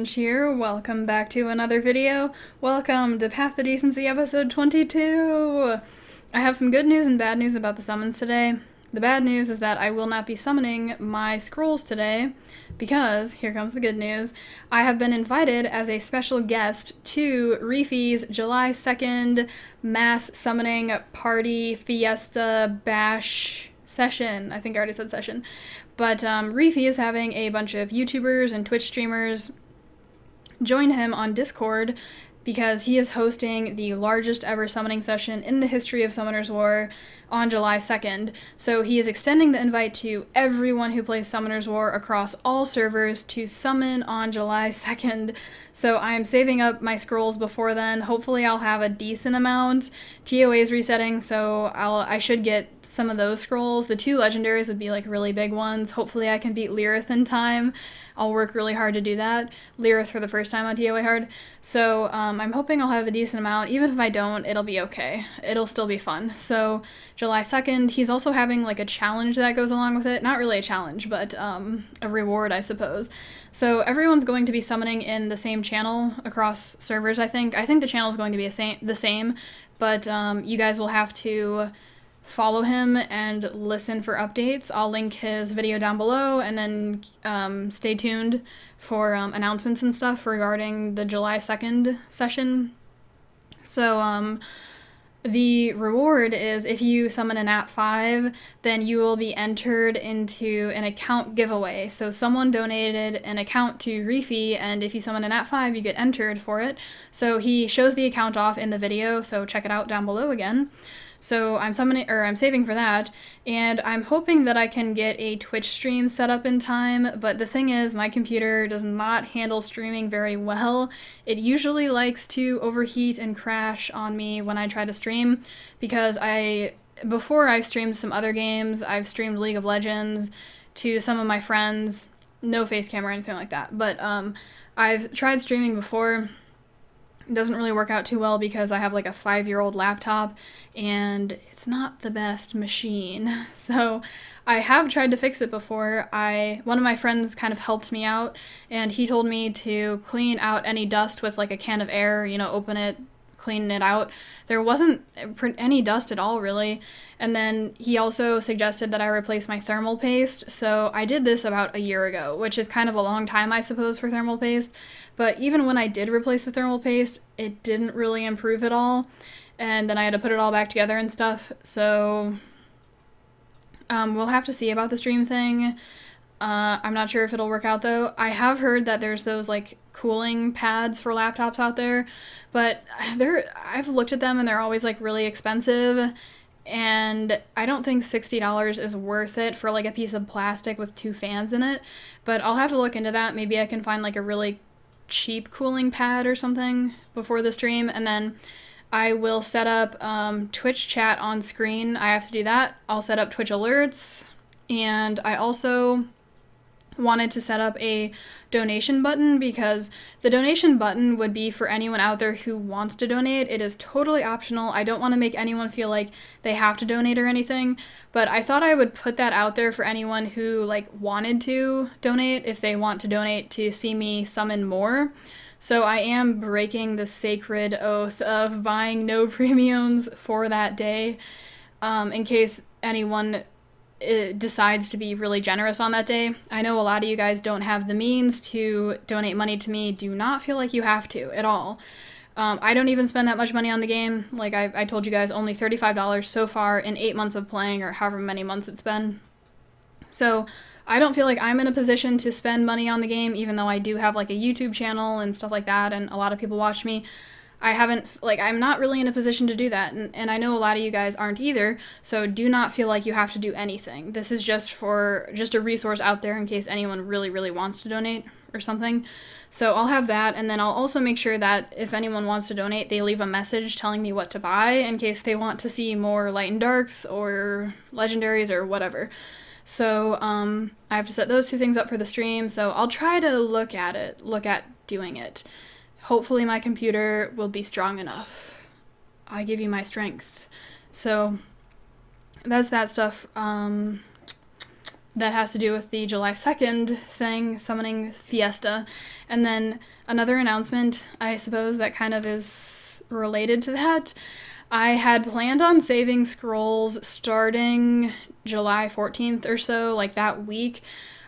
Sponge here. Welcome back to another video. Welcome to Path to Decency episode 22! I have some good news and bad news about the summons today. The bad news is that I will not be summoning my scrolls today because, here comes the good news, I have been invited as a special guest to Reafi's July 2nd mass summoning party fiesta bash session. I think I already said session. But Reafi is having a bunch of YouTubers and Twitch streamers join him on Discord because he is hosting the largest ever summoning session in the history of Summoners War on July 2nd. So he is extending the invite to everyone who plays Summoners War across all servers to summon on July 2nd. So I am saving up my scrolls before then. Hopefully I'll have a decent amount. TOA is resetting, so I should get some of those scrolls. The two legendaries would be like really big ones. Hopefully I can beat Lirith in time. I'll work really hard to do that. Lirith for the first time on TOA hard. So I'm hoping I'll have a decent amount. Even if I don't, it'll be okay. It'll still be fun. So July 2nd, he's also having like a challenge that goes along with it. Not really a challenge, but a reward, I suppose. So everyone's going to be summoning in the same channel across servers, I think. I think the channel is going to be the same, but you guys will have to follow him and listen for updates. I'll link his video down below, and then stay tuned for announcements and stuff regarding the July 2nd session. So the reward is if you summon an at 5, then you will be entered into an account giveaway. So someone donated an account to Reafi, and if you summon an at 5, you get entered for it. So he shows the account off in the video, so check it out down below again. So I'm saving for that, and I'm hoping that I can get a Twitch stream set up in time, but the thing is, my computer does not handle streaming very well. It usually likes to overheat and crash on me when I try to stream, because before I've streamed some other games, I've streamed League of Legends to some of my friends, no face cam or anything like that, but I've tried streaming before. It doesn't really work out too well because I have like a 5-year-old laptop and it's not the best machine. So I have tried to fix it before. One of my friends kind of helped me out, and he told me to clean out any dust with like a can of air, open it, clean it out. There wasn't any dust at all, really. And then he also suggested that I replace my thermal paste, so I did this about a year ago, which is kind of a long time, I suppose, for thermal paste. But even when I did replace the thermal paste, it didn't really improve at all, and then I had to put it all back together and stuff. So we'll have to see about the stream thing. I'm not sure if it'll work out, though. I have heard that there's those like cooling pads for laptops out there, but I've looked at them and they're always like really expensive, and I don't think $60 is worth it for like a piece of plastic with 2 fans in it. But I'll have to look into that. Maybe I can find like a really cheap cooling pad or something before the stream, and then I will set up Twitch chat on screen. I have to do that. I'll set up Twitch alerts, and I also wanted to set up a donation button, because the donation button would be for anyone out there who wants to donate. It is totally optional. I don't want to make anyone feel like they have to donate or anything, but I thought I would put that out there for anyone who like wanted to donate, if they want to donate to see me summon more. So I am breaking the sacred oath of buying no premiums for that day, in case anyone decides to be really generous on that day. I know a lot of you guys don't have the means to donate money to me. Do not feel like you have to at all. I don't even spend that much money on the game. Like I told you guys, only $35 so far in 8 months of playing, or however many months it's been. So I don't feel like I'm in a position to spend money on the game, even though I do have like a YouTube channel and stuff like that, and a lot of people watch me. I'm not really in a position to do that, and I know a lot of you guys aren't either, so do not feel like you have to do anything. This is just a resource out there in case anyone really, really wants to donate or something. So I'll have that, and then I'll also make sure that if anyone wants to donate, they leave a message telling me what to buy in case they want to see more Light and Darks or Legendaries or whatever. So I have to set those 2 things up for the stream, so I'll try to look at doing it. Hopefully my computer will be strong enough. I give you my strength. So that's that stuff. that has to do with the July 2nd thing, summoning Fiesta. And then another announcement, I suppose, that kind of is related to that. I had planned on saving scrolls starting July 14th or so, like that week.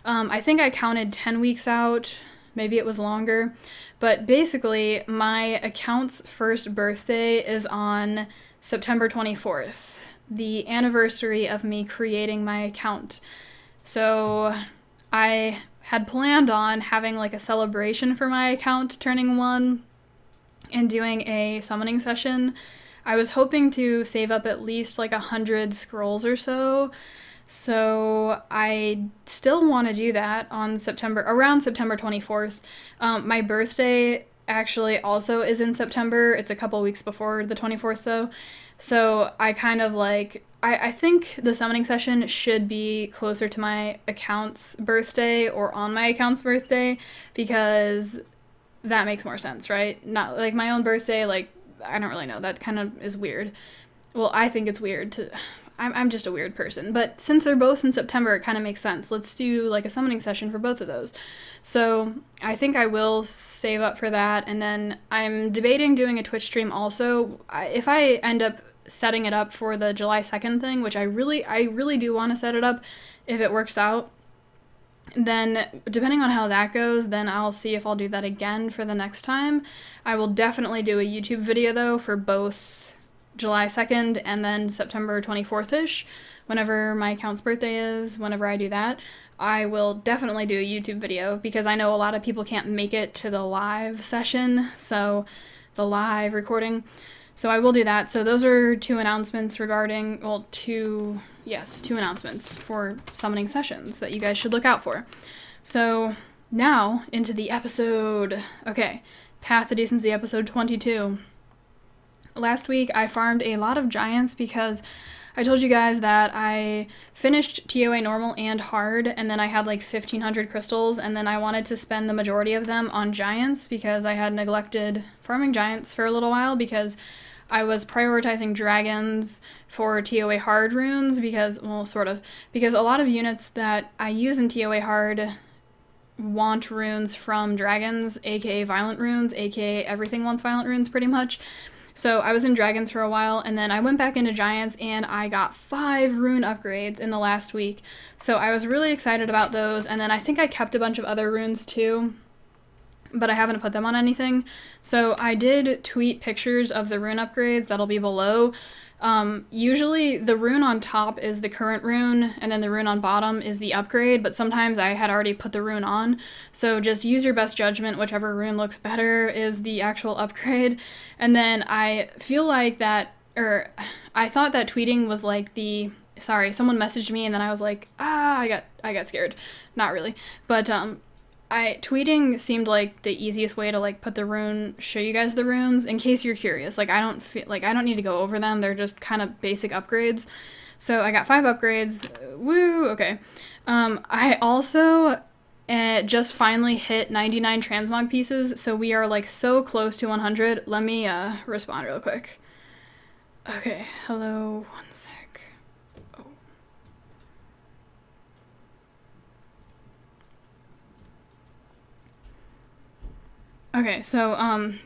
I think I counted 10 weeks out, maybe it was longer. But basically, my account's first birthday is on September 24th, the anniversary of me creating my account. So I had planned on having like a celebration for my account turning 1 and doing a summoning session. I was hoping to save up at least like 100 scrolls or so. So I still want to do that on around September 24th. My birthday actually also is in September. It's a couple weeks before the 24th though. So I kind of like, I think the summoning session should be closer to my account's birthday or on my account's birthday, because that makes more sense, right? Not like my own birthday, like, I don't really know. That kind of is weird. Well, I think it's weird to... I'm just a weird person. But since they're both in September, it kind of makes sense. Let's do like a summoning session for both of those. So I think I will save up for that. And then I'm debating doing a Twitch stream also. If I end up setting it up for the July 2nd thing, which I really do want to set it up if it works out, then depending on how that goes, then I'll see if I'll do that again for the next time. I will definitely do a YouTube video though for both July 2nd and then September 24th-ish, whenever my account's birthday is. Whenever I do that, I will definitely do a YouTube video, because I know a lot of people can't make it to the live session, so the live recording. So I will do that. So those are two announcements regarding, well, two announcements for summoning sessions that you guys should look out for. So now into the episode. Okay, Path to Decency episode 22. Last week I farmed a lot of giants because I told you guys that I finished TOA normal and hard, and then I had like 1,500 crystals, and then I wanted to spend the majority of them on giants because I had neglected farming giants for a little while, because I was prioritizing dragons for TOA hard runes because, well, sort of, because a lot of units that I use in TOA hard want runes from dragons, aka violent runes, aka everything wants violent runes pretty much. So I was in dragons for a while, and then I went back into giants, and I got 5 rune upgrades in the last week. So I was really excited about those, and then I think I kept a bunch of other runes too, but I haven't put them on anything. So I did tweet pictures of the rune upgrades that'll be below. Usually the rune on top is the current rune, and then the rune on bottom is the upgrade, but sometimes I had already put the rune on, so just use your best judgment. Whichever rune looks better is the actual upgrade. And then I feel like that, or I thought that tweeting was like someone messaged me, and then I was like, I got scared. Not really, but tweeting seemed like the easiest way to like put the rune, show you guys the runes in case you're curious. Like I don't need to go over them. They're just kind of basic upgrades. So I got 5 upgrades. Woo, okay. I also just finally hit 99 transmog pieces, so we are like so close to 100. Let me respond real quick. Okay, hello, one sec. Okay, so,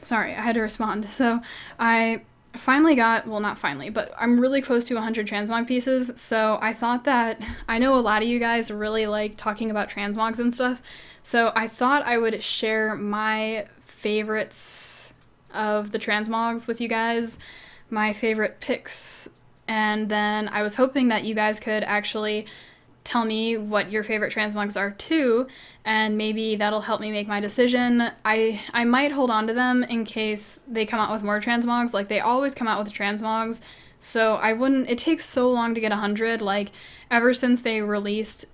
sorry, I had to respond. So, I finally got, well, not finally, but I'm really close to 100 transmog pieces, so I thought that, I know a lot of you guys really like talking about transmogs and stuff, so I thought I would share my favorites of the transmogs with you guys, my favorite picks, and then I was hoping that you guys could actually tell me what your favorite transmogs are too, and maybe that'll help me make my decision. I might hold on to them in case they come out with more transmogs. Like, they always come out with transmogs, so it takes so long to get 100. Like, ever since they released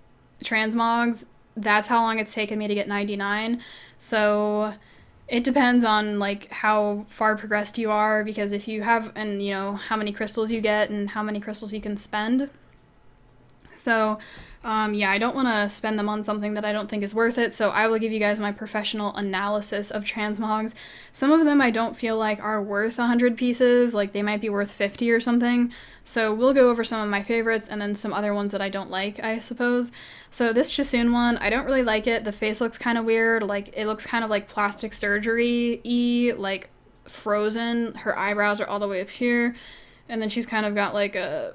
transmogs, that's how long it's taken me to get 99. So it depends on like how far progressed you are, because if you have, and you know, how many crystals you get and how many crystals you can spend. So Yeah, I don't want to spend them on something that I don't think is worth it, so I will give you guys my professional analysis of transmogs. Some of them I don't feel like are worth 100 pieces, like they might be worth 50 or something, so we'll go over some of my favorites and then some other ones that I don't like, I suppose. So this Chisoon one, I don't really like it. The face looks kind of weird, like it looks kind of like plastic surgery-y, like frozen. Her eyebrows are all the way up here, and then she's kind of got like a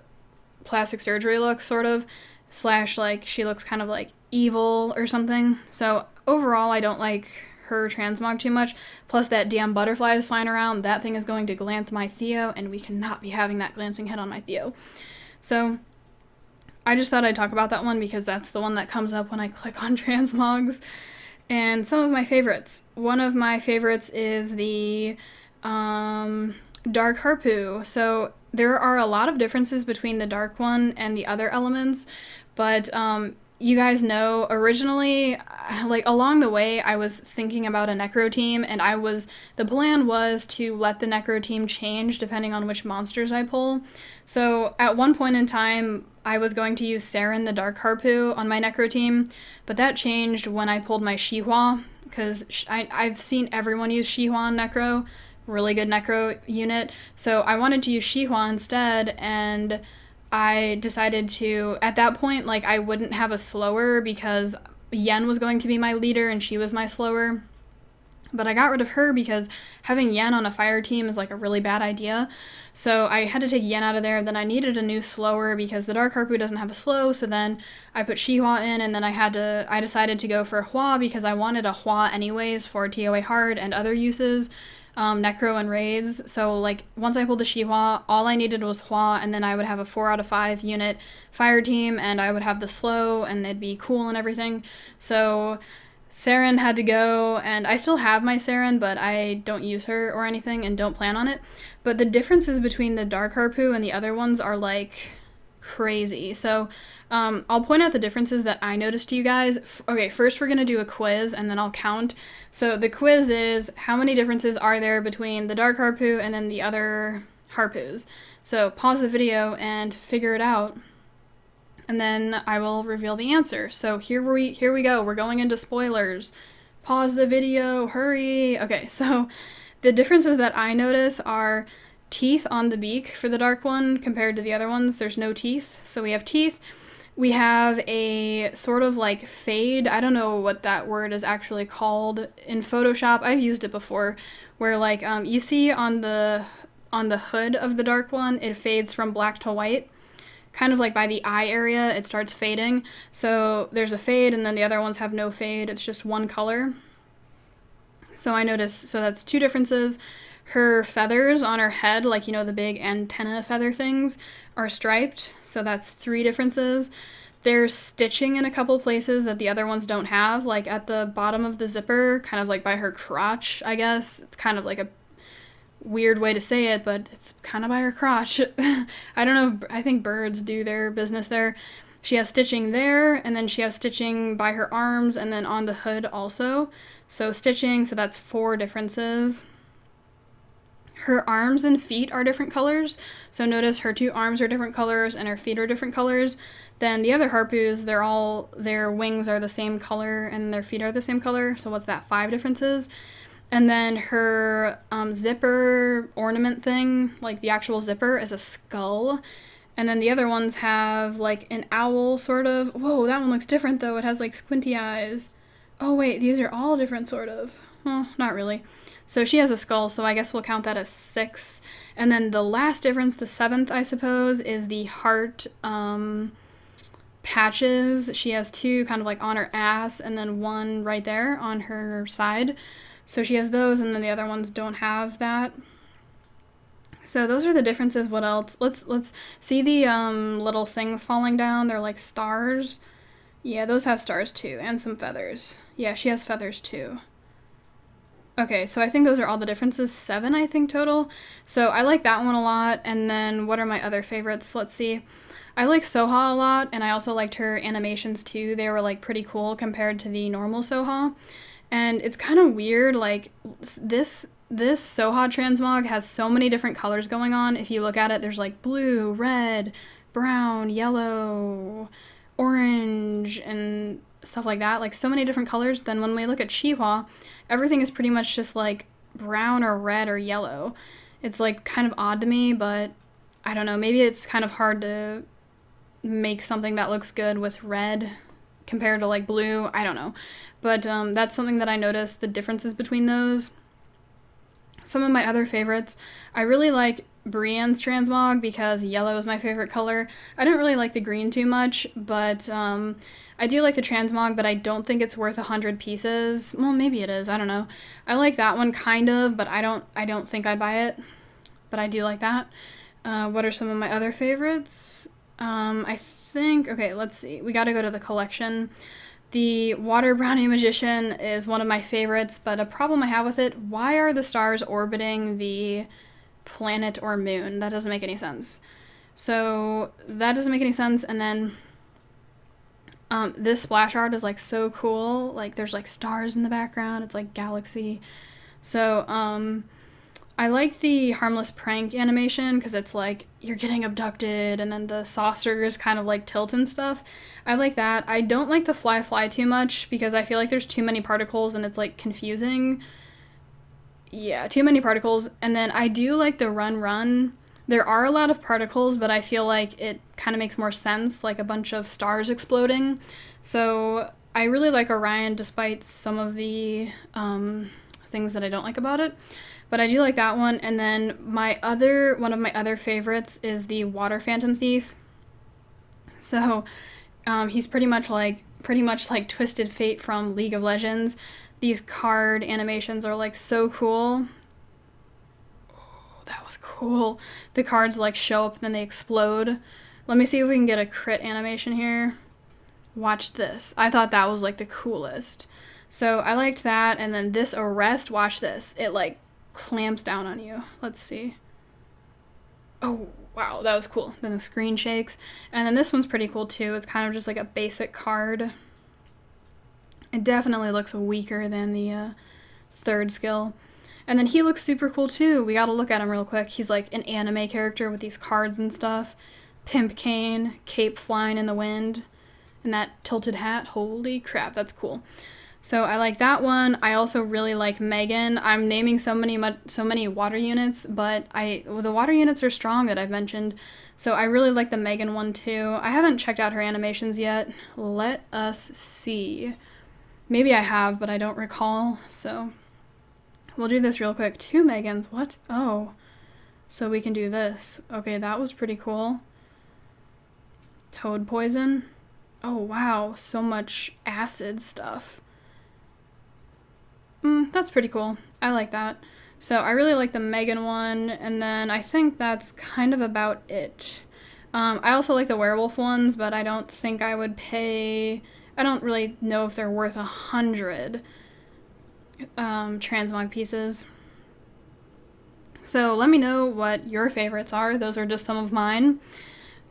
plastic surgery look, sort of. Slash, like, she looks kind of, like, evil or something. So, overall, I don't like her transmog too much. Plus, that damn butterfly is flying around. That thing is going to glance my Theo, and we cannot be having that glancing head on my Theo. So, I just thought I'd talk about that one because that's the one that comes up when I click on transmogs. And some of my favorites. One of my favorites is the Dark Harpoo. So, there are a lot of differences between the dark one and the other elements, but you guys know originally, like along the way, I was thinking about a necro team, and the plan was to let the necro team change depending on which monsters I pull. So at one point in time, I was going to use Saren the Dark Harpoo on my necro team, but that changed when I pulled my Shihua, because I've seen everyone use Shihua on necro. Really good necro unit, so I wanted to use Shihua instead, and I decided to, at that point, like, I wouldn't have a slower because Yen was going to be my leader and she was my slower, but I got rid of her because having Yen on a fire team is like a really bad idea, so I had to take Yen out of there. Then I needed a new slower because the Dark Harpoo doesn't have a slow, so then I put Shihua in, and then I decided to go for Hua because I wanted a Hua anyways for TOA hard and other uses. Necro and raids, so like once I pulled the Shihua, all I needed was Hua, and then I would have a 4 out of 5 unit fire team, and I would have the slow, and it'd be cool and everything. So Saren had to go, and I still have my Saren, but I don't use her or anything and don't plan on it. But the differences between the Dark Harpoo and the other ones are like crazy. So I'll point out the differences that I noticed to you guys. Okay, first we're going to do a quiz, and then I'll count. So the quiz is, how many differences are there between the Dark Harpoo and then the other Harpoos? So pause the video and figure it out, and then I will reveal the answer. So here we go. We're going into spoilers. Pause the video, hurry. Okay, so the differences that I notice are teeth on the beak for the dark one compared to the other ones. There's no teeth, so we have teeth. We have a sort of like fade, I don't know what that word is actually called in Photoshop, I've used it before, where like you see on the hood of the dark one, it fades from black to white, kind of like by the eye area, it starts fading. So there's a fade, and then the other ones have no fade, it's just one color. So I noticed, so that's two differences. Her feathers on her head, like, you know, the big antenna feather things, are striped, so that's 3 differences. There's stitching in a couple places that the other ones don't have, like at the bottom of the zipper, kind of like by her crotch, I guess. It's kind of like a weird way to say it, but it's kind of by her crotch. I don't know, I think birds do their business there. She has stitching there, and then she has stitching by her arms, and then on the hood also. So stitching, so that's 4 differences. Her arms and feet are different colors, so notice her 2 arms are different colors and her feet are different colors. Then the other Harpoos, their wings are the same color and their feet are the same color, so what's that, 5 differences? And then her zipper ornament thing, like the actual zipper, is a skull. And then the other ones have like an owl, sort of. Whoa, that one looks different though, it has like squinty eyes. Oh wait, these are all different, sort of. Well, not really. So she has a skull, so I guess we'll count that as 6. And then the last difference, the 7th, I suppose, is the heart patches. She has 2 kind of like on her ass, and then 1 right there on her side. So she has those, and then the other ones don't have that. So those are the differences. What else? Let's see the little things falling down. They're like stars. Yeah, those have stars too, and some feathers. Yeah, she has feathers too. Okay, so I think those are all the differences, 7 I think total. So I like that one a lot, and then what are my other favorites? Let's see. I like Soha a lot, and I also liked her animations too. They were like pretty cool compared to the normal Soha. And it's kind of weird, like this Soha transmog has so many different colors going on. If you look at it, there's like blue, red, brown, yellow, orange and stuff like that, like so many different colors. Then when we look at Chihuahua, everything is pretty much just like brown or red or yellow. It's like kind of odd to me, but I don't know, maybe it's kind of hard to make something that looks good with red compared to like blue. I don't know, but that's something that I noticed, the differences between those. Some of my other favorites, I really like Brienne's transmog because yellow is my favorite color. I don't really like the green too much, but I do like the transmog, but I don't think it's worth 100 pieces. Well, maybe it is, I don't know. I like that one kind of, but I don't think I'd buy it, but I do like that. What are some of my other favorites? I think, okay, let's see. We gotta go to the collection. The Water Brownie Magician is one of my favorites, but a problem I have with it, why are the stars orbiting the planet or moon? That doesn't make any sense. So that doesn't make any sense. And then this splash art is like so cool. Like there's like stars in the background. It's like galaxy. So I like the Harmless Prank animation because it's like you're getting abducted and then the saucers kind of like tilt and stuff. I like that. I don't like the fly too much because I feel like there's too many particles and it's like confusing. Yeah, too many particles. And then I do like the run. There are a lot of particles, but I feel like it kind of makes more sense, like a bunch of stars exploding. So I really like Orion despite some of the things that I don't like about it. But I do like that one. And then one of my other favorites is the Water Phantom Thief. So he's pretty much like Twisted Fate from League of Legends. These card animations are like so cool. Oh, that was cool. The cards like show up and then they explode. Let me see if we can get a crit animation here. Watch this. I thought that was like the coolest. So I liked that. And then this arrest, watch this. It like clamps down on you. Let's see. Oh, wow, that was cool. Then the screen shakes. And then this one's pretty cool too. It's kind of just like a basic card. It definitely looks weaker than the third skill. And then he looks super cool too. We gotta look at him real quick. He's like an anime character with these cards and stuff. Pimp cane, cape flying in the wind, and that tilted hat. Holy crap, that's cool. So I like that one. I also really like Megan. I'm naming so many water units, but the water units are strong that I've mentioned. So I really like the Megan one too. I haven't checked out her animations yet. Let us see. Maybe I have, but I don't recall. So we'll do this real quick. 2 Megans. What? Oh. So we can do this. Okay, that was pretty cool. Toad poison. Oh, wow. So much acid stuff. That's pretty cool. I like that. So I really like the Megan one, and then I think that's kind of about it. I also like the werewolf ones, but I don't think I would pay... I don't really know if they're worth 100 transmog pieces. So let me know what your favorites are. Those are just some of mine.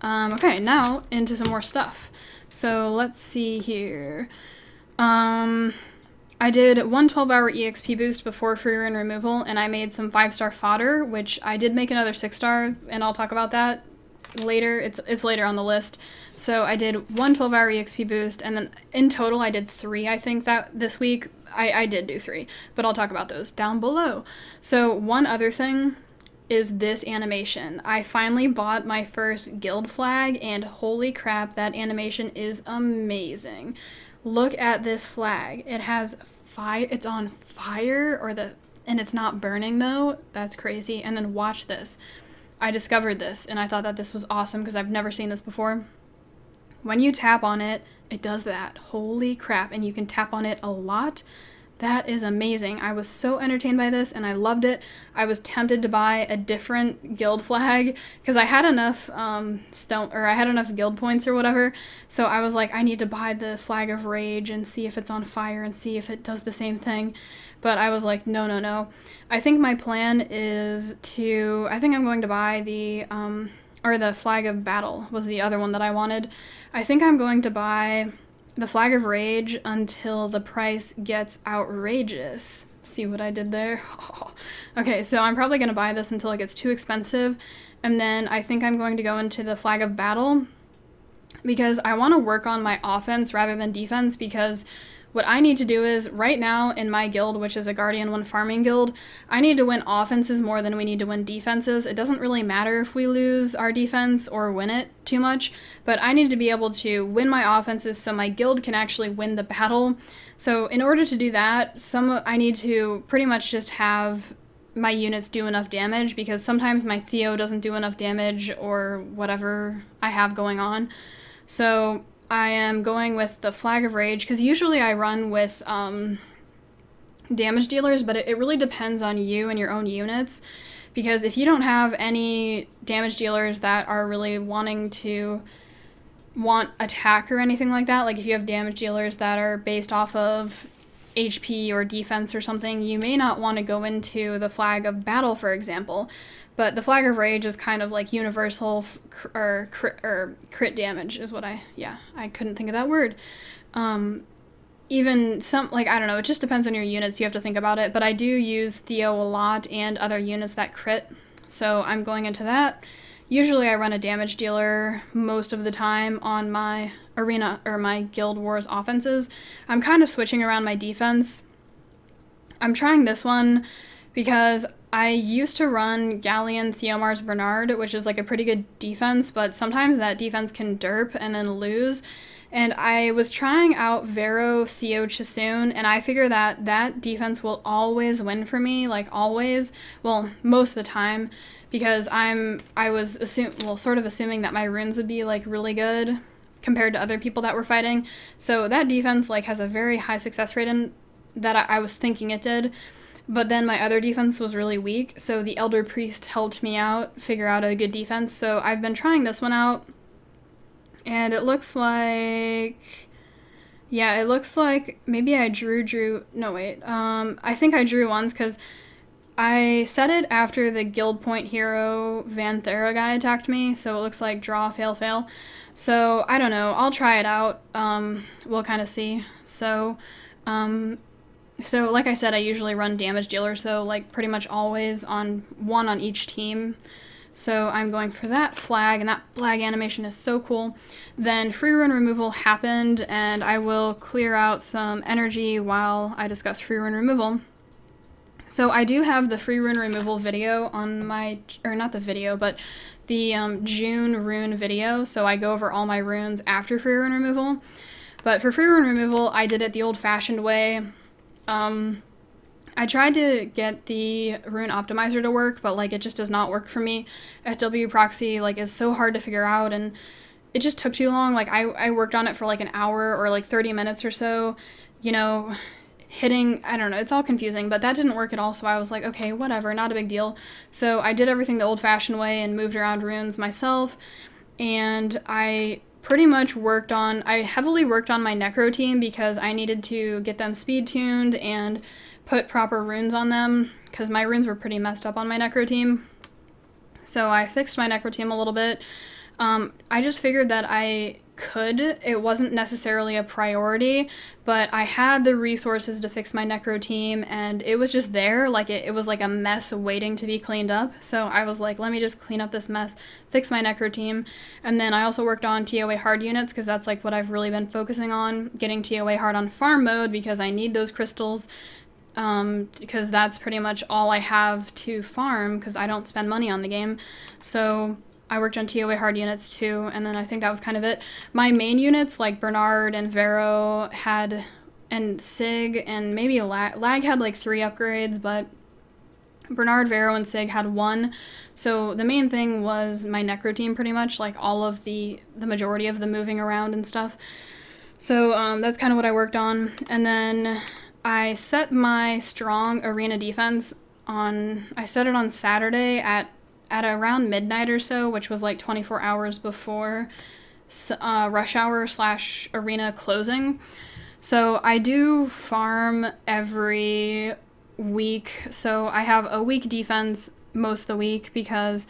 Okay, now into some more stuff. So let's see here. I did one 12-hour EXP boost before free rune removal, and I made some 5-star fodder, which I did make another 6-star, and I'll talk about that later. It's later on the list. So I did one 12-hour EXP boost, and then in total I did 3, I think, that this week. I did do 3, but I'll talk about those down below. So one other thing is this animation. I finally bought my first guild flag, and holy crap, that animation is amazing. Look at this flag. It has fire. It's on fire, and it's not burning though. That's crazy. And then watch this. I discovered this, and I thought that this was awesome because I've never seen this before. When you tap on it, it does that. Holy crap. And you can tap on it a lot. That is amazing. I was so entertained by this and I loved it. I was tempted to buy a different guild flag because I had enough I had enough guild points or whatever. So I was like, I need to buy the Flag of Rage and see if it's on fire and see if it does the same thing. But I was like, no. I think my plan is I think I'm going to buy the Flag of Battle was the other one that I wanted. I think I'm going to buy the Flag of Rage until the price gets outrageous. See what I did there? Okay, so I'm probably going to buy this until it gets too expensive, and then I think I'm going to go into the Flag of Battle because I want to work on my offense rather than defense, because what I need to do is, right now in my guild, which is a Guardian 1 farming guild, I need to win offenses more than we need to win defenses. It doesn't really matter if we lose our defense or win it too much, but I need to be able to win my offenses so my guild can actually win the battle. So in order to do that, I need to pretty much just have my units do enough damage, because sometimes my Theo doesn't do enough damage or whatever I have going on. So I am going with the Flag of Rage, because usually I run with damage dealers, but it really depends on you and your own units, because if you don't have any damage dealers that are really want attack or anything like that, like if you have damage dealers that are based off of HP or defense or something, you may not want to go into the Flag of Battle, for example. But the Flag of Rage is kind of like universal crit damage is what I couldn't think of that word. Even some, like, I don't know, it just depends on your units, you have to think about it, but I do use Theo a lot and other units that crit, so I'm going into that. Usually I run a damage dealer most of the time on my arena or my Guild Wars offenses. I'm kind of switching around my defense. I'm trying this one because I used to run Galleon Theomar's Bernard, which is like a pretty good defense, but sometimes that defense can derp and then lose. And I was trying out Vero Theo Chisoon, and I figure that that defense will always win for me, like always, well, most of the time, because I was sort of assuming that my runes would be like really good compared to other people that were fighting. So that defense like has a very high success rate in that I was thinking it did. But then my other defense was really weak, so the Elder Priest helped me out, figure out a good defense. So I've been trying this one out, and it looks like, yeah, it looks like maybe I I think I drew once, because I set it after the Guild Point hero Vanthera guy attacked me, so it looks like draw, fail, fail. So I don't know, I'll try it out, we'll kind of see. So like I said, I usually run damage dealers, though, like pretty much always on one on each team. So I'm going for that flag, and that flag animation is so cool. Then free rune removal happened, and I will clear out some energy while I discuss free rune removal. So I do have the free rune removal video on my, or not the video, but the June rune video, so I go over all my runes after free rune removal. But for free rune removal, I did it the old-fashioned way. I tried to get the rune optimizer to work, but like it just does not work for me. SW proxy like is so hard to figure out, and it just took too long. Like I worked on it for like an hour or like 30 minutes or so, you know, hitting, I don't know, it's all confusing, but that didn't work at all. So I was like, okay, whatever, not a big deal. So I did everything the old-fashioned way and moved around runes myself, and I pretty much I heavily worked on my Necro team because I needed to get them speed tuned and put proper runes on them, because my runes were pretty messed up on my Necro team. So I fixed my Necro team a little bit. I just figured that I could. It wasn't necessarily a priority, but I had the resources to fix my Necro team, and it was just there. Like it was like a mess waiting to be cleaned up. So I was like, let me just clean up this mess, fix my Necro team. And then I also worked on TOA hard units, because that's like what I've really been focusing on, getting TOA hard on farm mode, because I need those crystals, because that's pretty much all I have to farm, because I don't spend money on the game. So I worked on TOA hard units too, and then I think that was kind of it. My main units, like Bernard and Vero and Sig, and maybe Lag had like 3 upgrades, but Bernard, Vero, and Sig had 1. So the main thing was my Necro team, pretty much, like all of the majority of the moving around and stuff. So that's kind of what I worked on. And then I set my strong arena defense I set it on Saturday at around midnight or so, which was like 24 hours before rush hour / arena closing. So I do farm every week, so I have a week defense most of the week, because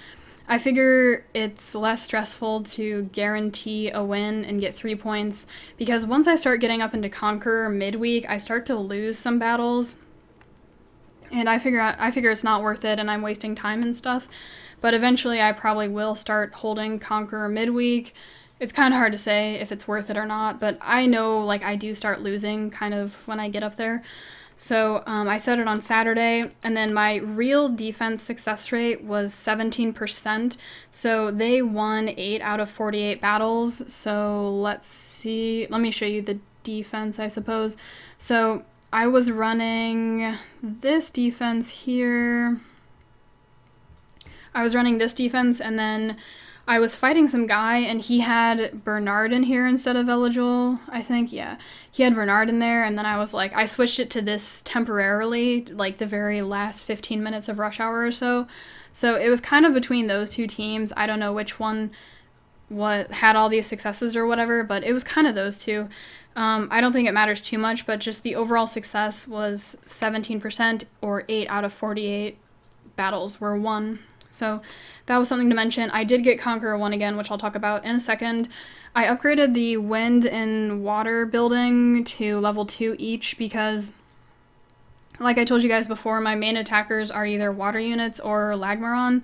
I figure it's less stressful to guarantee a win and get 3 points, because once I start getting up into Conqueror midweek, I start to lose some battles, and I figure it's not worth it, and I'm wasting time and stuff. But eventually I probably will start holding Conqueror midweek, it's kind of hard to say if it's worth it or not, but I know, like, I do start losing kind of when I get up there. So I set it on Saturday, and then my real defense success rate was 17%. So they won 8 out of 48 battles. So let's see. Let me show you the defense, I suppose. So I was running this defense here. I was running this defense, and then I was fighting some guy, and he had Bernard in here instead of Eligol, I think. Yeah, he had Bernard in there, and then I was like, I switched it to this temporarily, like the very last 15 minutes of rush hour or so. So it was kind of between those two teams. I don't know which one had all these successes or whatever, but it was kind of those two. I don't think it matters too much, but just the overall success was 17%, or 8 out of 48 battles were won. So that was something to mention. I did get Conqueror 1 again, which I'll talk about in a second. I upgraded the wind and water building to level 2 each because, like I told you guys before, my main attackers are either water units or Lagmaron.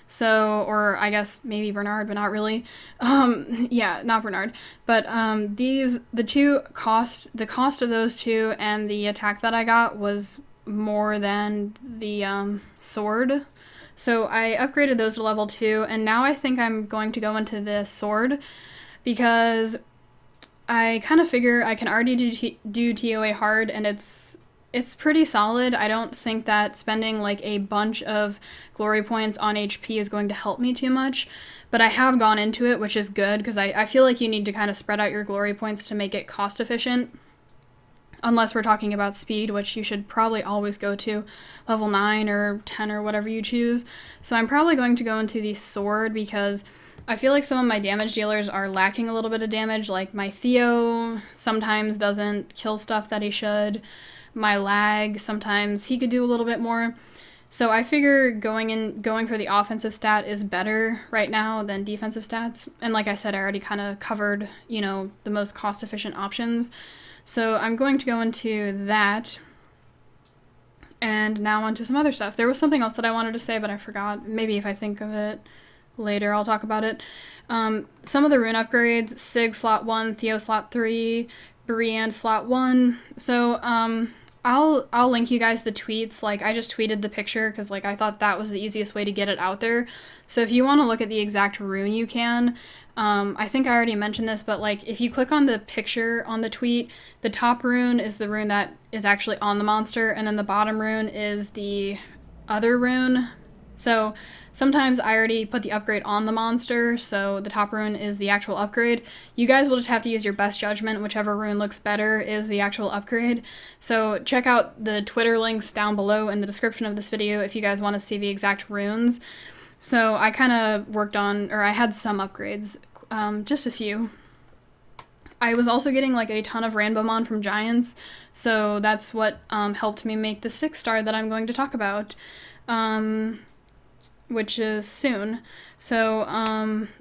So, or I guess maybe Bernard, but not really. Yeah, not Bernard. But the cost of those two and the attack that I got was more than the sword. So I upgraded those to level 2, and now I think I'm going to go into the sword because I kind of figure I can already do TOA hard, and it's pretty solid. I don't think that spending like a bunch of glory points on HP is going to help me too much, but I have gone into it, which is good because I feel like you need to kind of spread out your glory points to make it cost efficient. Unless we're talking about speed, which you should probably always go to level 9 or 10 or whatever you choose. So I'm probably going to go into the sword because I feel like some of my damage dealers are lacking a little bit of damage. Like my Theo sometimes doesn't kill stuff that he should. My lag, sometimes he could do a little bit more. So I figure going for the offensive stat is better right now than defensive stats. And like I said, I already kind of covered, the most cost efficient options. So I'm going to go into that, and now onto some other stuff. There was something else that I wanted to say, but I forgot. Maybe if I think of it later, I'll talk about it. Some of the rune upgrades: Sig slot 1, Theo slot 3, Brienne slot 1. So I'll link you guys the tweets. Like, I just tweeted the picture because like I thought that was the easiest way to get it out there. So if you want to look at the exact rune, you can. I think I already mentioned this, but like if you click on the picture on the tweet, the top rune is the rune that is actually on the monster, and then the bottom rune is the other rune. So sometimes I already put the upgrade on the monster, so the top rune is the actual upgrade. You guys will just have to use your best judgment. Whichever rune looks better is the actual upgrade. So check out the Twitter links down below in the description of this video if you guys want to see the exact runes. So I kind of I had some upgrades, just a few. I was also getting like a ton of Ranbomon from Giants, so that's what helped me make the 6-star that I'm going to talk about, which is soon. So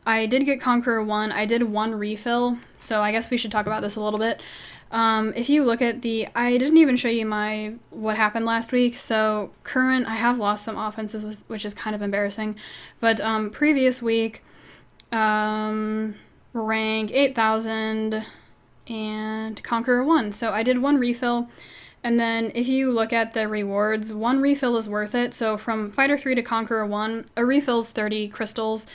I did get Conqueror 1. I did 1 refill, so I guess we should talk about this a little bit. If you look at I didn't even show you what happened last week, so current, I have lost some offenses, which is kind of embarrassing, but previous week, rank 8,000 and Conqueror 1, so I did 1 refill, and then if you look at the rewards, 1 refill is worth it. So from Fighter 3 to Conqueror 1, a refill is 30 crystals,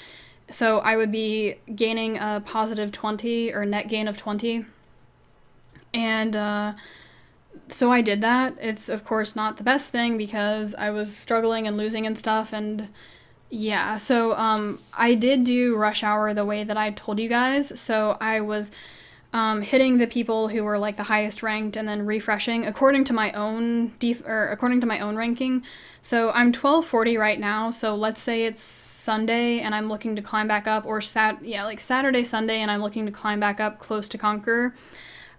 so I would be gaining a positive 20, or net gain of 20. And so I did that. It's, of course, not the best thing because I was struggling and losing and stuff, and yeah. So I did do rush hour the way that I told you guys. So I was hitting the people who were like the highest ranked and then refreshing according to my own ranking. So I'm 1240 right now. So let's say it's Sunday and I'm looking to climb back up, or Saturday, Sunday, and I'm looking to climb back up close to Conqueror.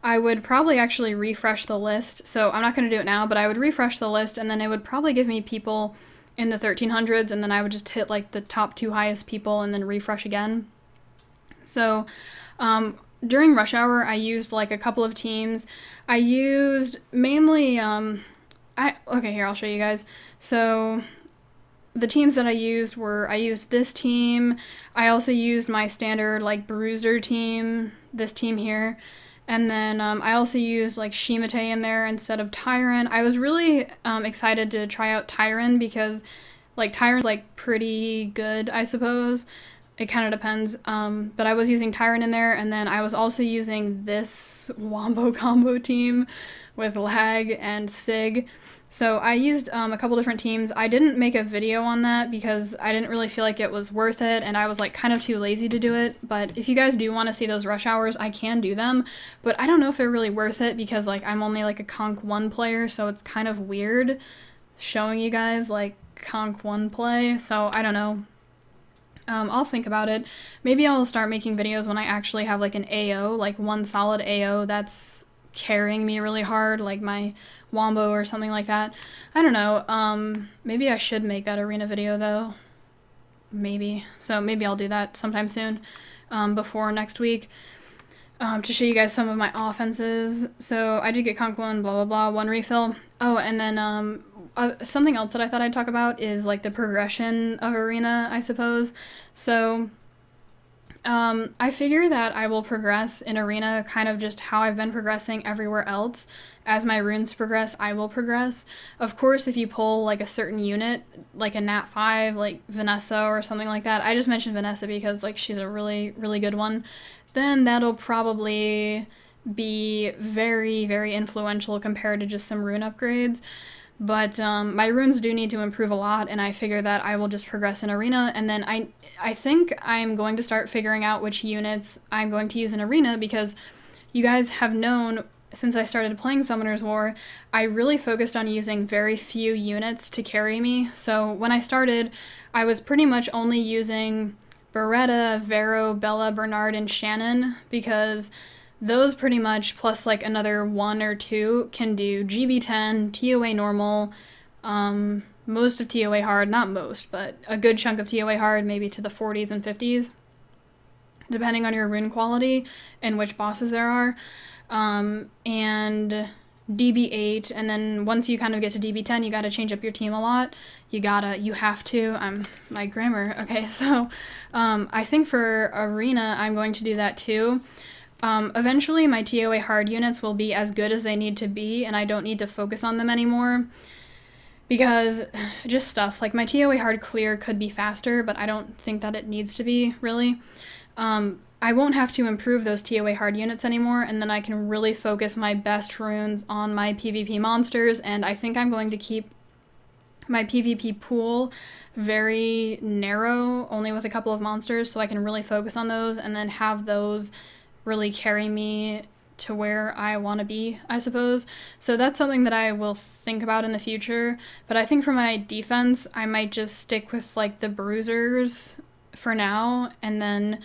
I would probably actually refresh the list. So I'm not going to do it now, but I would refresh the list, and then it would probably give me people in the 1300s, and then I would just hit like the top 2 highest people and then refresh again. So during rush hour, I used like a couple of teams. I used mainly, okay, here, I'll show you guys. So the teams that I used this team. I also used my standard, like, bruiser team, this team here. And then I also used, like, Shimate in there instead of Tyron. I was really excited to try out Tyron because, like, Tyron's, like, pretty good, I suppose. It kind of depends. But I was using Tyron in there, and then I was also using this Wombo Combo team with Lag and Sig. So I used a couple different teams. I didn't make a video on that because I didn't really feel like it was worth it, and I was, like, kind of too lazy to do it. But if you guys do want to see those rush hours, I can do them. But I don't know if they're really worth it because, like, I'm only, like, a Conk 1 player, so it's kind of weird showing you guys, like, Conk 1 play. So I don't know. I'll think about it. Maybe I'll start making videos when I actually have, like, an AO, like, one solid AO that's carrying me really hard, like my Wombo or something like that. I don't know. Maybe I should make that arena video, though. Maybe. So maybe I'll do that sometime soon, before next week, to show you guys some of my offenses. So I did get Conk 1, blah, blah, blah, 1 refill. Oh, and then, something else that I thought I'd talk about is, like, the progression of arena, I suppose. So I figure that I will progress in arena kind of just how I've been progressing everywhere else. As my runes progress, I will progress. Of course, if you pull, like, a certain unit, like a Nat 5, like Vanessa or something like that, I just mentioned Vanessa because, like, she's a really, really good one, then that'll probably be very, very influential compared to just some rune upgrades. But my runes do need to improve a lot, and I figure that I will just progress in arena, and then I think I'm going to start figuring out which units I'm going to use in arena, because you guys have known since I started playing Summoner's War, I really focused on using very few units to carry me. So when I started, I was pretty much only using Beretta, Vero, Bella, Bernard, and Shannon, because those pretty much, plus like another 1 or 2, can do GB10, TOA normal, most of TOA hard, not most, but a good chunk of TOA hard, maybe to the 40s and 50s, depending on your rune quality and which bosses there are, and DB8, and then once you kind of get to DB10, you gotta change up your team a lot. You have to, my grammar, okay, so, I think for Arena, I'm going to do that too. Eventually my TOA hard units will be as good as they need to be, and I don't need to focus on them anymore, because just stuff, like my TOA hard clear could be faster, but I don't think that it needs to be, really. I won't have to improve those TOA hard units anymore, and then I can really focus my best runes on my PvP monsters, and I think I'm going to keep my PvP pool very narrow, only with a couple of monsters, so I can really focus on those, and then have those really carry me to where I want to be, I suppose. So that's something that I will think about in the future, but I think for my defense, I might just stick with like the bruisers for now, and then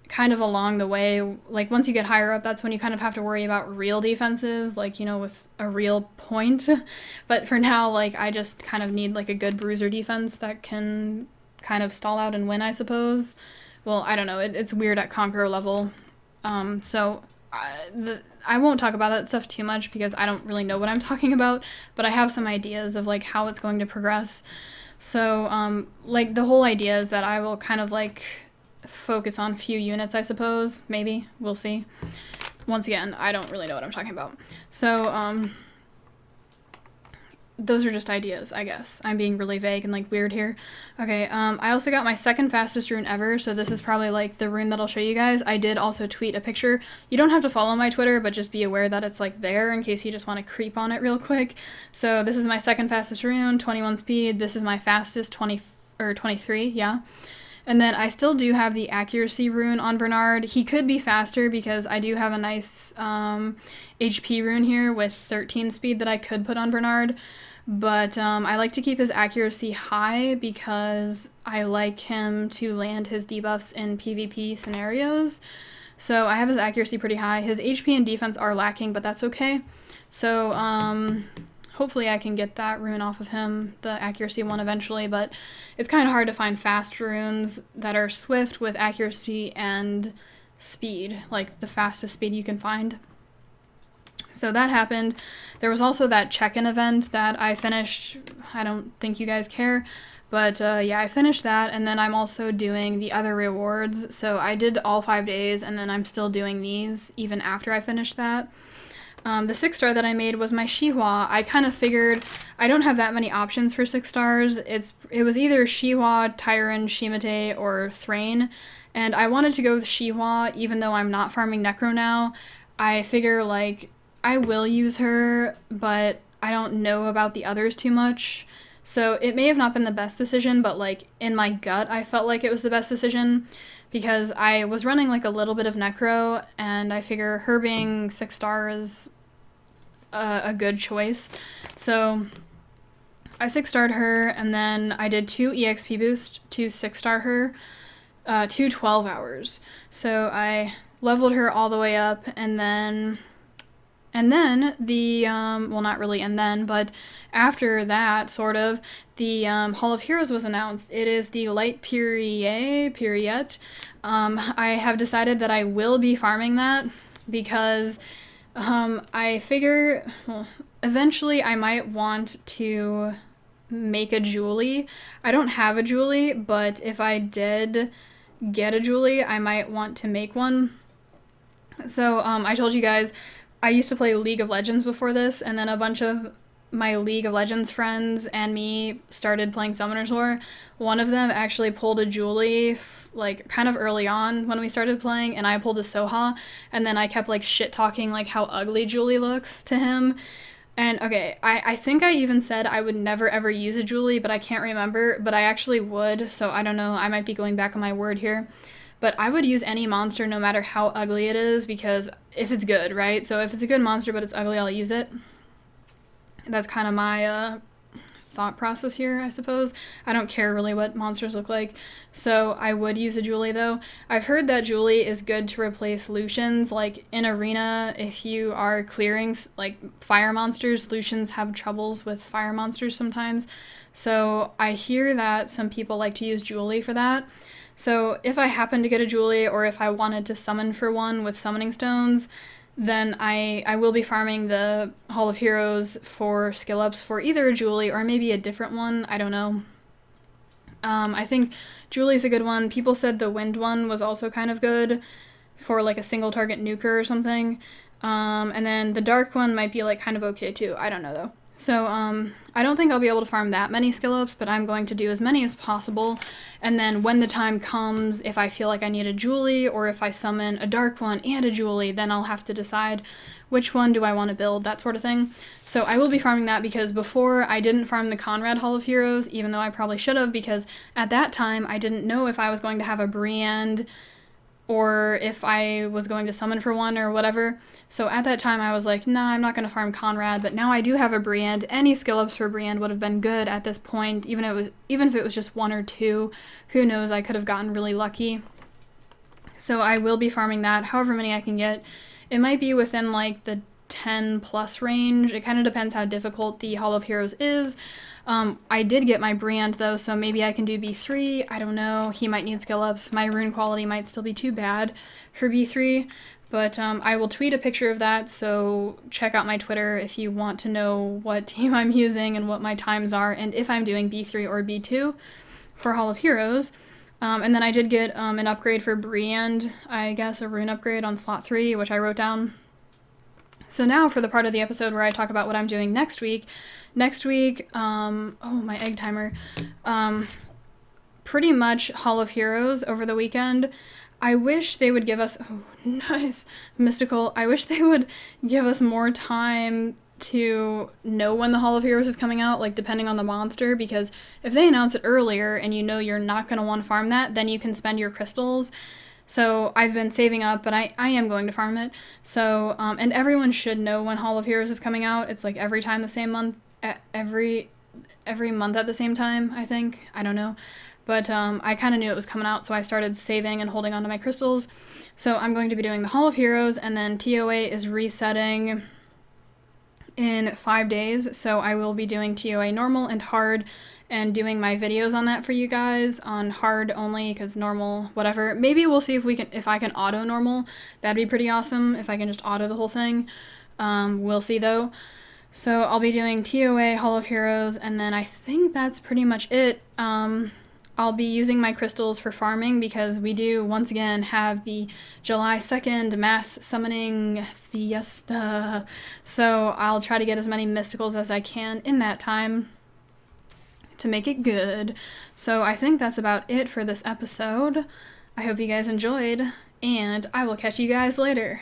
kind of along the way, like once you get higher up, that's when you kind of have to worry about real defenses, like, you know, with a real point. But for now, like, I just kind of need like a good bruiser defense that can kind of stall out and win, I suppose. Well, I don't know, it's weird at Conqueror level. So I won't talk about that stuff too much because I don't really know what I'm talking about, but I have some ideas of like how it's going to progress. So like the whole idea is that I will kind of like focus on few units, I suppose. Maybe. We'll see. Once again, I don't really know what I'm talking about. So, those are just ideas, I guess. I'm being really vague and, like, weird here. Okay, I also got my second fastest rune ever, so this is probably, like, the rune that I'll show you guys. I did also tweet a picture. You don't have to follow my Twitter, but just be aware that it's, like, there in case you just want to creep on it real quick. So this is my second fastest rune, 21 speed. This is my fastest, 23, yeah. And then I still do have the accuracy rune on Bernard. He could be faster because I do have a nice HP rune here with 13 speed that I could put on Bernard. But I like to keep his accuracy high because I like him to land his debuffs in PvP scenarios. So I have his accuracy pretty high. His HP and defense are lacking, but that's okay. So hopefully I can get that rune off of him, the accuracy one eventually, but it's kind of hard to find fast runes that are swift with accuracy and speed, like the fastest speed you can find. So that happened. There was also that check-in event that I finished. I don't think you guys care. But yeah, I finished that, and then I'm also doing the other rewards. So I did all 5 days, and then I'm still doing these even after I finished that. The 6-star that I made was my Shihua. I kind of figured I don't have that many options for 6 stars. It was either Shihua, Tyron, Shimate, or Thrain, and I wanted to go with Shihua even though I'm not farming Necro now. I figure, like, I will use her, but I don't know about the others too much. So it may have not been the best decision, but, like, in my gut, I felt like it was the best decision because I was running, like, a little bit of Necro, and I figure her being 6 stars is a good choice. So I 6-starred her, and then I did 2 EXP boosts to 6-star her, 2 12 hours. So I leveled her all the way up, and then the, well, not really and then, but after that, sort of, the Hall of Heroes was announced. It is the Light Periette. I have decided that I will be farming that because I figure, well, eventually I might want to make a Julie. I don't have a Julie, but if I did get a Julie, I might want to make one. So I told you guys, I used to play League of Legends before this, and then a bunch of my League of Legends friends and me started playing Summoner's War. One of them actually pulled a Julie, like, kind of early on when we started playing, and I pulled a Soha, and then I kept, like, shit-talking, like, how ugly Julie looks to him. And, okay, I think I even said I would never ever use a Julie, but I can't remember, but I actually would, so I don't know, I might be going back on my word here. But I would use any monster no matter how ugly it is, because if it's good, right? So if it's a good monster but it's ugly, I'll use it. That's kind of my thought process here, I suppose. I don't care really what monsters look like. So I would use a Julie, though. I've heard that Julie is good to replace Lucians. Like, in Arena, if you are clearing, like, fire monsters, Lucians have troubles with fire monsters sometimes. So I hear that some people like to use Julie for that. So if I happen to get a Julie, or if I wanted to summon for one with summoning stones, then I will be farming the Hall of Heroes for skill ups for either a Julie or maybe a different one. I don't know. I think Julie's a good one. People said the wind one was also kind of good for, like, a single target nuker or something. And then the dark one might be, like, kind of okay too. I don't know, though. So, I don't think I'll be able to farm that many skill ups, but I'm going to do as many as possible, and then when the time comes, if I feel like I need a Julie, or if I summon a dark one and a Julie, then I'll have to decide which one do I want to build, that sort of thing. So I will be farming that, because before I didn't farm the Conrad Hall of Heroes, even though I probably should have, because at that time I didn't know if I was going to have a Brienne or if I was going to summon for one or whatever. So at that time I was like, nah, I'm not going to farm Conrad, but now I do have a Brienne. Any skill ups for Brienne would have been good at this point, even if it was just 1 or 2. Who knows, I could have gotten really lucky. So I will be farming that, however many I can get. It might be within, like, the 10 plus range. It kind of depends how difficult the Hall of Heroes is. I did get my Briand, though, so maybe I can do B3. I don't know. He might need skill ups. My rune quality might still be too bad for B3, but I will tweet a picture of that, so check out my Twitter if you want to know what team I'm using and what my times are, and if I'm doing B3 or B2 for Hall of Heroes. And then I did get an upgrade for Briand, I guess a rune upgrade on slot 3, which I wrote down. So now for the part of the episode where I talk about what I'm doing next week. Next week, oh, my egg timer. Pretty much Hall of Heroes over the weekend. I wish they would give us, oh, nice, mystical. I wish they would give us more time to know when the Hall of Heroes is coming out, like, depending on the monster, because if they announce it earlier and you know you're not going to want to farm that, then you can spend your crystals. So I've been saving up, but I am going to farm it. So, and everyone should know when Hall of Heroes is coming out. It's like every time the same month, every month at the same time, I think. I don't know. But I kind of knew it was coming out, so I started saving and holding on to my crystals. So I'm going to be doing the Hall of Heroes, and then TOA is resetting in 5 days. So I will be doing TOA normal and hard, and doing my videos on that for you guys on hard only, because normal, whatever. Maybe we'll see if I can auto normal. That'd be pretty awesome if I can just auto the whole thing. We'll see though. So I'll be doing TOA, Hall of Heroes, and then I think that's pretty much it. I'll be using my crystals for farming because we do, once again, have the July 2nd mass summoning Fiesta. So I'll try to get as many mysticals as I can in that time to make it good. So I think that's about it for this episode. I hope you guys enjoyed, and I will catch you guys later.